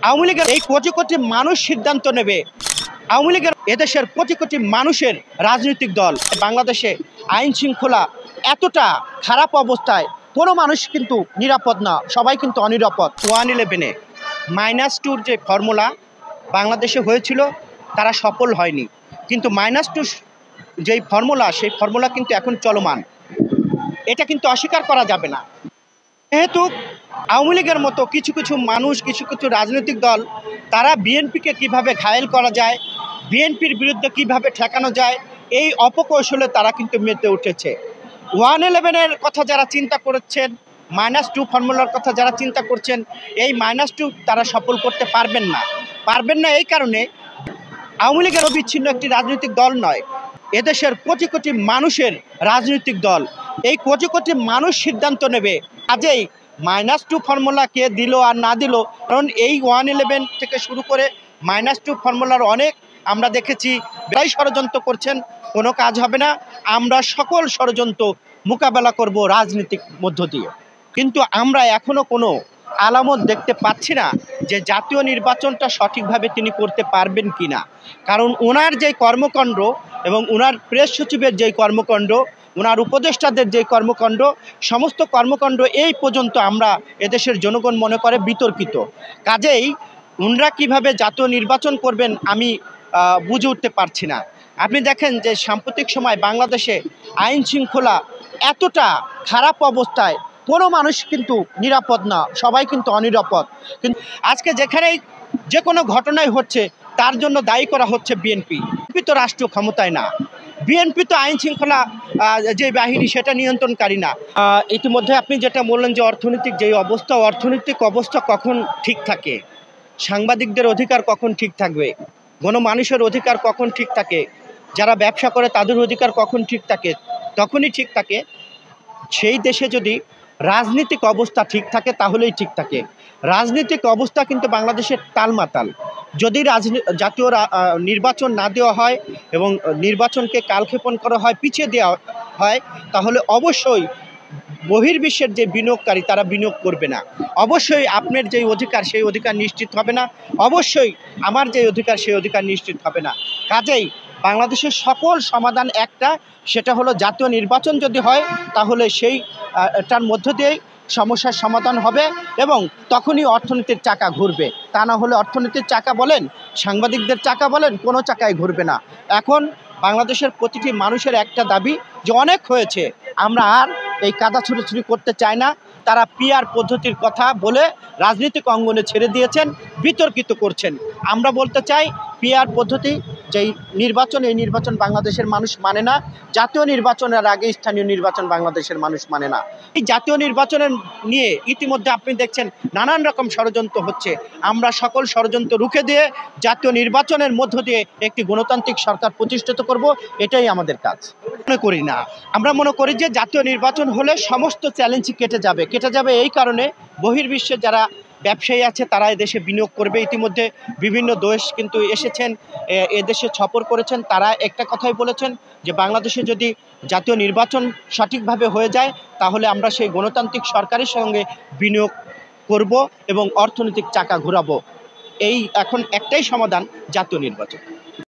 আওয়ামী লীগের এই কোটি কোটি মানুষ সিদ্ধান্ত নেবে। আওয়ামী লীগের এদেশের কোটি কোটি মানুষের রাজনৈতিক দল। বাংলাদেশে আইন শৃঙ্খলা এতটা খারাপ অবস্থায় কোনো মানুষ কিন্তু নিরাপদ না, সবাই কিন্তু অনিরাপদ। 111-এ -2 যে ফর্মুলা বাংলাদেশে হয়েছিল তারা সফল হয়নি, কিন্তু -2 যেই ফর্মুলা সেই ফর্মুলা কিন্তু এখন চলমান, এটা কিন্তু অস্বীকার করা যাবে না। যেহেতু আওয়ামী লীগের মতো কিছু কিছু মানুষ, কিছু কিছু রাজনৈতিক দল তারা বিএনপিকে কিভাবে ঘায়েল করা যায়, বিএনপির বিরুদ্ধে কিভাবে ঠেকানো যায়, এই অপকৌশলে তারা কিন্তু মেতে উঠেছে। 111-এর কথা যারা চিন্তা করেছেন, -2 ফর্মুলার কথা যারা চিন্তা করছেন, এই -2 তারা সফল করতে পারবেন না। এই কারণে আওয়ামী লীগের অবিচ্ছিন্ন একটি রাজনৈতিক দল নয়, এদেশের কোটি কোটি মানুষের রাজনৈতিক দল। এই কোটি কোটি মানুষ সিদ্ধান্ত নেবে। কাজেই -2 ফর্মুলা কে দিল আর না দিল, কারণ এই 111 থেকে শুরু করে -2 ফর্মুলার অনেক আমরা দেখেছি প্রায় ষড়যন্ত্র করছেন, কোনো কাজ হবে না। আমরা সকল ষড়যন্ত্র মোকাবেলা করব রাজনীতিক মধ্য দিয়ে, কিন্তু আমরা এখনো কোনো আলামত দেখতে পাচ্ছি না যে জাতীয় নির্বাচনটা সঠিকভাবে তিনি করতে পারবেন কিনা। কারণ ওনার যে কর্মকাণ্ড এবং ওনার প্রেস সচিবের যেই কর্মকাণ্ড, ওনার উপদেষ্টাদের যে কর্মকাণ্ড, সমস্ত কর্মকাণ্ড এই পর্যন্ত আমরা এদেশের জনগণ মনে করে বিতর্কিত। কাজেই ওনারা কিভাবে জাতীয় নির্বাচন করবেন আমি বুঝে উঠতে পারছি না। আপনি দেখেন যে সাম্প্রতিক সময় বাংলাদেশে আইন শৃঙ্খলা এতটা খারাপ অবস্থায় কোনো মানুষ কিন্তু নিরাপদ না, সবাই কিন্তু অনিরাপদ। কিন্তু আজকে যেখানেই যে কোনো ঘটনাই হচ্ছে তার জন্য দায়ী করা হচ্ছে বিএনপি। বিএনপি তো রাষ্ট্রীয় ক্ষমতায় না, বিএনপি তো আইন শৃঙ্খলা যে বাহিনী সেটা নিয়ন্ত্রণকারী না। ইতিমধ্যে আপনি যেটা বললেন যে অর্থনৈতিক অবস্থা কখন ঠিক থাকে, সাংবাদিকদের অধিকার কখন ঠিক থাকবে, গণমানুষের অধিকার কখন ঠিক থাকে, যারা ব্যবসা করে তাদের অধিকার কখন ঠিক থাকে, তখনই ঠিক থাকে সেই দেশে যদি রাজনৈতিক অবস্থা ঠিক থাকে, তাহলেই ঠিক থাকে। রাজনৈতিক অবস্থা কিন্তু বাংলাদেশের টালমাটাল। যদি জাতীয় নির্বাচন না দেওয়া হয় এবং নির্বাচনকে কালক্ষেপণ করা হয়, পিছিয়ে দেওয়া হয়, তাহলে অবশ্যই বহির্বিশ্বের যে বিনিয়োগকারী তারা বিনিয়োগ করবে না। অবশ্যই আপনার যেই অধিকার সেই অধিকার নিশ্চিত হবে না, অবশ্যই আমার যে অধিকার সেই অধিকার নিশ্চিত হবে না। কাজেই বাংলাদেশের সকল সমাধান একটা, সেটা হলো জাতীয় নির্বাচন যদি হয় তাহলে সেইটার মধ্য দিয়েই সমস্যার সমাধান হবে এবং তখনই অর্থনীতির চাকা ঘুরবে। তা না হলে অর্থনীতির চাকা বলেন, সাংবাদিকদের চাকা বলেন, কোনো চাকাই ঘুরবে না। এখন বাংলাদেশের প্রতিটি মানুষের একটা দাবি যে অনেক হয়েছে, আমরা আর এই কাদা ছুড়োছুড়ি করতে চাই না। তারা পিআর পদ্ধতির কথা বলে রাজনৈতিক অঙ্গনে ছেড়ে দিয়েছেন, বিতর্কিত করছেন। আমরা বলতে চাই পিআর পদ্ধতি যেই নির্বাচন, এই নির্বাচন বাংলাদেশের মানুষ মানে না। জাতীয় নির্বাচনের আগে স্থানীয় নির্বাচন বাংলাদেশের মানুষ মানে না। এই জাতীয় নির্বাচনের নিয়ে ইতিমধ্যে আপনি দেখছেন নানান রকম ষড়যন্ত্র হচ্ছে। আমরা সকল ষড়যন্ত্র রুখে দিয়ে জাতীয় নির্বাচনের মধ্য দিয়ে একটি গণতান্ত্রিক সরকার প্রতিষ্ঠিত করব, এটাই আমাদের কাজ। মনে করি না, আমরা মনে করি যে জাতীয় নির্বাচন হলে সমস্ত চ্যালেঞ্জই কেটে যাবে। এই কারণে বহির্বিশ্বে যারা ব্যবসায়ী আছে তারা এদেশে বিনিয়োগ করবে। ইতিমধ্যে বিভিন্ন দেশ কিন্তু এসেছেন, এদেশে সফর করেছেন। তারা একটা কথাই বলেছেন যে বাংলাদেশে যদি জাতীয় নির্বাচন সঠিকভাবে হয়ে যায় তাহলে আমরা সেই গণতান্ত্রিক সরকারের সঙ্গে বিনিয়োগ করব এবং অর্থনৈতিক চাকা ঘোরাবো। এই এখন একটাই সমাধান, জাতীয় নির্বাচন।